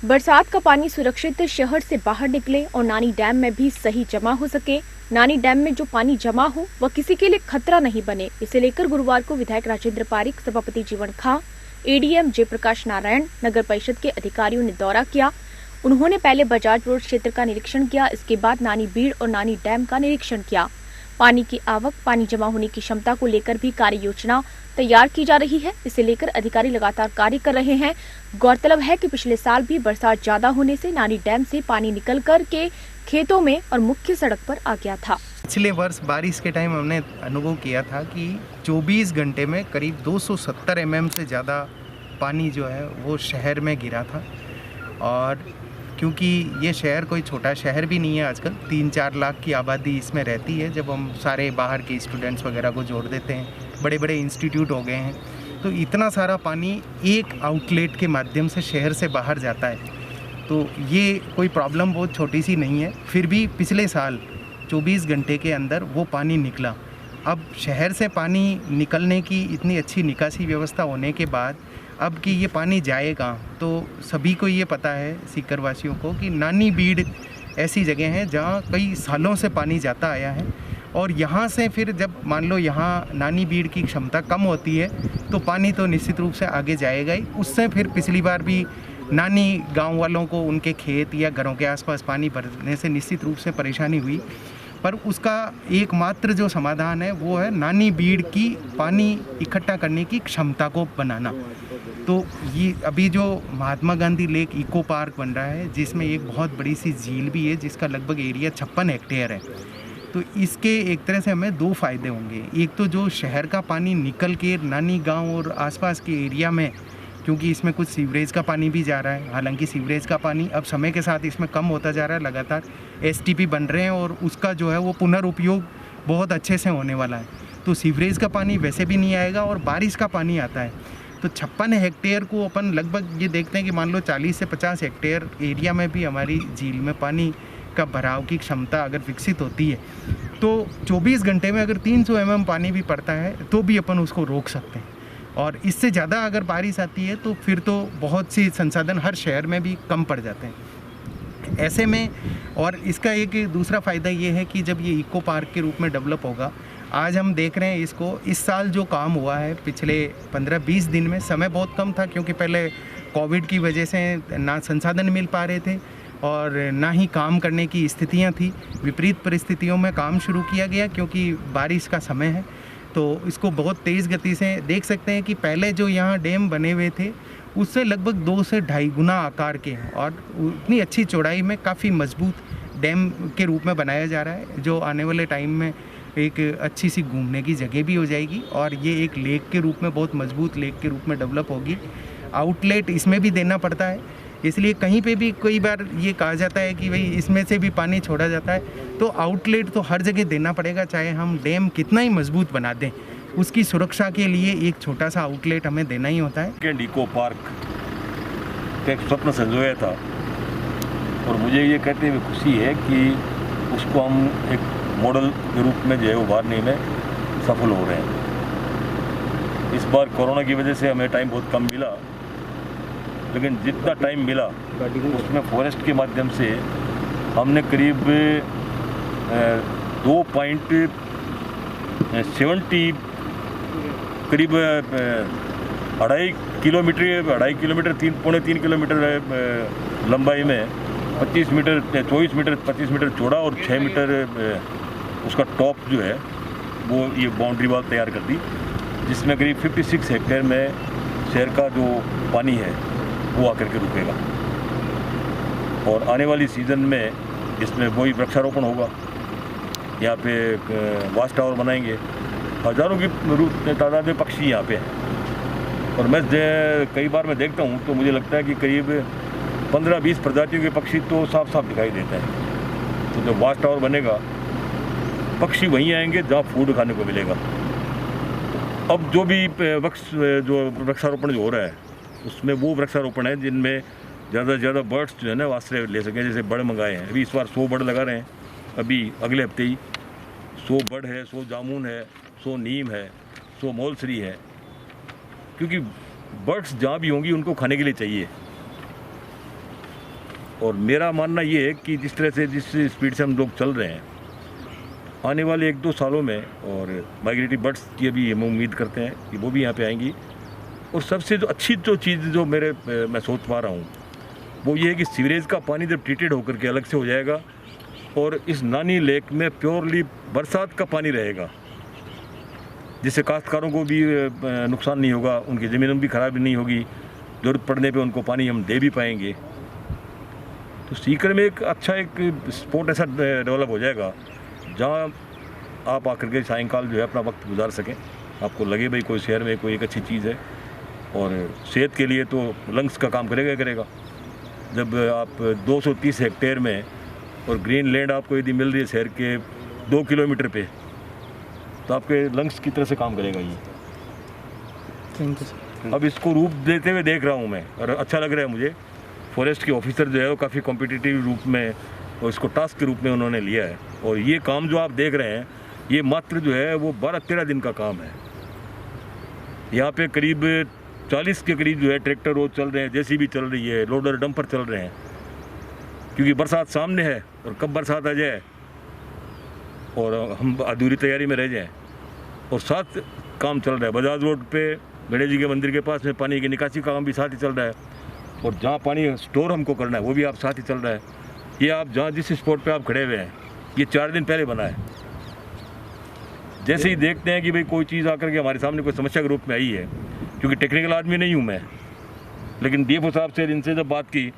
बरसात का पानी सुरक्षित शहर से बाहर निकले और नानी डैम में भी सही जमा हो सके। नानी डैम में जो पानी जमा हो वह किसी के लिए खतरा नहीं बने, इसे लेकर गुरुवार को विधायक राजेंद्र पारीक, सभापति जीवन खां, एडीएम जयप्रकाश नारायण, नगर परिषद के अधिकारियों ने दौरा किया। उन्होंने पहले बजाज रोड क्षेत्र का निरीक्षण किया, इसके बाद नानी बीड़ और नानी डैम का निरीक्षण किया। पानी की आवक, पानी जमा होने की क्षमता को लेकर भी कार्य योजना तैयार की जा रही है, इसे लेकर अधिकारी लगातार कार्य कर रहे हैं। गौरतलब है कि पिछले साल भी बरसात ज्यादा होने से नानी डैम से पानी निकल कर के खेतों में और मुख्य सड़क पर आ गया था। पिछले वर्ष बारिश के टाइम हमने अनुभव किया था कि 24 घंटे में करीब 270 mm से ज़्यादा पानी जो है वो शहर में गिरा था। और क्योंकि ये शहर कोई छोटा शहर भी नहीं है, आजकल 3-4 लाख की आबादी इसमें रहती है। जब हम सारे बाहर के स्टूडेंट्स वगैरह को जोड़ देते हैं, बड़े बड़े इंस्टीट्यूट हो गए हैं, तो इतना सारा पानी एक आउटलेट के माध्यम से शहर से बाहर जाता है। तो ये कोई प्रॉब्लम बहुत छोटी सी नहीं है। फिर भी पिछले साल 24 घंटे के अंदर वो पानी निकला। अब शहर से पानी निकलने की इतनी अच्छी निकासी व्यवस्था होने के बाद अब कि ये पानी जाएगा, तो सभी को ये पता है, सीकर वासियों को, कि नानी बीड़ ऐसी जगह है जहाँ कई सालों से पानी जाता आया है। और यहाँ से फिर जब मान लो यहाँ नानी बीड़ की क्षमता कम होती है तो पानी तो निश्चित रूप से आगे जाएगा ही। उससे फिर पिछली बार भी नानी गांव वालों को उनके खेत या घरों के आसपास पानी भरने से निश्चित रूप से परेशानी हुई। पर उसका एकमात्र जो समाधान है वो है नानी बीड़ की पानी इकट्ठा करने की क्षमता को बनाना। तो ये अभी जो Mahatma Gandhi lake echo park बन रहा है, जिसमें एक बहुत बड़ी सी झील भी है, जिसका लगभग एरिया 56 हेक्टेयर है। तो इसके एक तरह से हमें 2 फ़ायदे होंगे। एक तो जो शहर का पानी निकल के नानी गांव और आसपास के एरिया में, क्योंकि इसमें कुछ सीवरेज का पानी भी जा रहा है, हालांकि सीवरेज का पानी अब समय के साथ इसमें कम होता जा रहा है, लगातार एसटीपी बन रहे हैं और उसका जो है वो पुनर्उपयोग बहुत अच्छे से होने वाला है। तो सीवरेज का पानी वैसे भी नहीं आएगा और बारिश का पानी आता है। तो 56 हेक्टेयर को अपन लगभग ये देखते हैं कि मान लो 40 से 50 हेक्टेयर एरिया में भी हमारी झील में पानी का भराव की क्षमता अगर विकसित होती है तो 24 घंटे में अगर 300 mm पानी भी पड़ता है तो भी अपन उसको रोक सकते हैं। और इससे ज़्यादा अगर बारिश आती है तो फिर तो बहुत सी संसाधन हर शहर में भी कम पड़ जाते हैं। ऐसे में और इसका एक दूसरा फ़ायदा ये है कि जब ये इको पार्क के रूप में डेवलप होगा, आज हम देख रहे हैं इसको, इस साल जो काम हुआ है पिछले 15-20 दिन में, समय बहुत कम था क्योंकि पहले कोविड की वजह से ना संसाधन मिल पा रहे थे और ना ही काम करने की स्थितियां थी। विपरीत परिस्थितियों में काम शुरू किया गया क्योंकि बारिश का समय है। तो इसको बहुत तेज़ गति से देख सकते हैं कि पहले जो यहाँ डैम बने हुए थे उससे लगभग 2 से 2.5 गुना आकार के हैं और इतनी अच्छी चौड़ाई में काफ़ी मजबूत डैम के रूप में बनाया जा रहा है, जो आने वाले टाइम में एक अच्छी सी घूमने की जगह भी हो जाएगी और ये एक लेक के रूप में, बहुत मजबूत लेक के रूप में डेवलप होगी। आउटलेट इसमें भी देना पड़ता है, इसलिए कहीं पे भी कई बार ये कहा जाता है कि भाई इसमें से भी पानी छोड़ा जाता है, तो आउटलेट तो हर जगह देना पड़ेगा, चाहे हम डैम कितना ही मजबूत बना दें, उसकी सुरक्षा के लिए एक छोटा सा आउटलेट हमें देना ही होता है। इको पार्क का एक स्वप्न संजोया था और मुझे ये कहते हुए खुशी है कि उसको हम एक मॉडल के रूप में जो है उभारने में सफल हो रहे हैं। इस बार कोरोना की वजह से हमें टाइम बहुत कम मिला, लेकिन जितना टाइम मिला उसमें फॉरेस्ट के माध्यम से हमने करीब 2.70 करीब 2.5 किलोमीटर 3.3 किलोमीटर लंबाई में 24 मीटर 25 मीटर चौड़ा और 6 मीटर उसका टॉप जो है वो ये बाउंड्री वाल तैयार कर दी, जिसमें करीब 56 हेक्टेयर में शहर का जो पानी है वो आकर के रुकेगा। और आने वाली सीज़न में इसमें वही वृक्षारोपण होगा, यहाँ पे वाच टावर बनाएंगे, हज़ारों की तादाद में पक्षी यहाँ पे हैं। और मैं कई बार मैं देखता हूँ तो मुझे लगता है कि करीब 15-20 प्रजातियों के पक्षी तो साफ साफ दिखाई देते हैं। तो जब वाच टावर बनेगा पक्षी वहीं आएंगे जहाँ फूड खाने को मिलेगा। तो अब जो भी वृक्षारोपण जो हो रहा है उसमें वो वृक्षारोपण है जिनमें ज़्यादा से ज़्यादा बर्ड्स जो है ना आश्रय ले सकें। जैसे बर्ड मंगाए हैं, अभी इस बार 100 बर्ड लगा रहे हैं, अभी अगले हफ्ते ही 100 बर्ड है, 100 जामुन है, 100 नीम है, 100 मोलसरी है, क्योंकि बर्ड्स जहाँ भी होंगी उनको खाने के लिए चाहिए। और मेरा मानना ये है कि जिस तरह से जिस स्पीड से हम लोग चल रहे हैं, आने वाले 1-2 सालों में, और माइग्रेटरी बर्ड्स की भी हम उम्मीद करते हैं कि वो भी यहाँ पे आएंगी। और सबसे जो अच्छी चीज़ जो मैं सोच पा रहा हूँ वो ये है कि सीवरेज का पानी जब ट्रीटेड होकर के अलग से हो जाएगा और इस नानी लेक में प्योरली बरसात का पानी रहेगा, जिससे काश्तकारों को भी नुकसान नहीं होगा, उनकी ज़मीन भी ख़राब नहीं होगी, ज़रूरत पड़ने पे उनको पानी हम दे भी पाएंगे। तो सीकर में एक स्पॉट ऐसा डेवलप हो जाएगा जहाँ आप आकर के सायंकाल जो है अपना वक्त गुजार सकें, आपको लगे भाई कोई शहर में कोई एक अच्छी चीज़ है। और सेहत के लिए तो लंग्स का काम करेगा। जब आप 230 हेक्टेयर में और ग्रीन लैंड आपको यदि मिल रही है शहर के 2 किलोमीटर पे, तो आपके लंग्स की तरह से काम करेगा ये। Thank you sir. अब इसको रूप देते हुए देख रहा हूँ मैं, और अच्छा लग रहा है मुझे। फॉरेस्ट के ऑफिसर जो है वो काफ़ी कॉम्पिटिटिव रूप में और इसको टास्क के रूप में उन्होंने लिया है। और ये काम जो आप देख रहे हैं ये मात्र जो है वो 12-13 दिन का काम है। यहाँ पे करीब 40 के करीब जो है ट्रैक्टर वो चल रहे हैं, जेसीबी चल रही है, लोडर डंपर चल रहे हैं, क्योंकि बरसात सामने है और कब बरसात आ जाए और हम अधूरी तैयारी में रह जाएं। और साथ काम चल रहा है बजाज रोड पे गणेश जी के मंदिर के पास में पानी की निकासी का काम भी साथ ही चल रहा है, और जहाँ पानी स्टोर हमको करना है वो भी आप साथ ही चल रहा है। ये आप जहाँ जिस स्पॉट पे आप खड़े हुए हैं ये 4 दिन पहले बना है। जैसे ही देखते हैं कि भाई कोई चीज़ आकर के हमारे सामने कोई समस्या के रूप में आई है, क्योंकि टेक्निकल आदमी नहीं हूँ मैं, लेकिन डीएफओ साहब से इनसे जब बात की,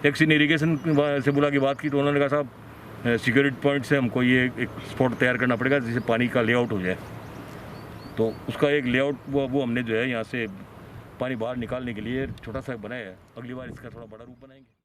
एक्शन इरीगेशन से बुला के बात की, तो उन्होंने कहा साहब सिक्योरिटी पॉइंट से हमको ये एक स्पॉट तैयार करना पड़ेगा जिससे पानी का लेआउट हो जाए। तो उसका एक लेआउट वो हमने जो है यहाँ से पानी बाहर निकालने के लिए छोटा सा बनाया है। अगली बार इसका थोड़ा बड़ा रूप बनाएंगे।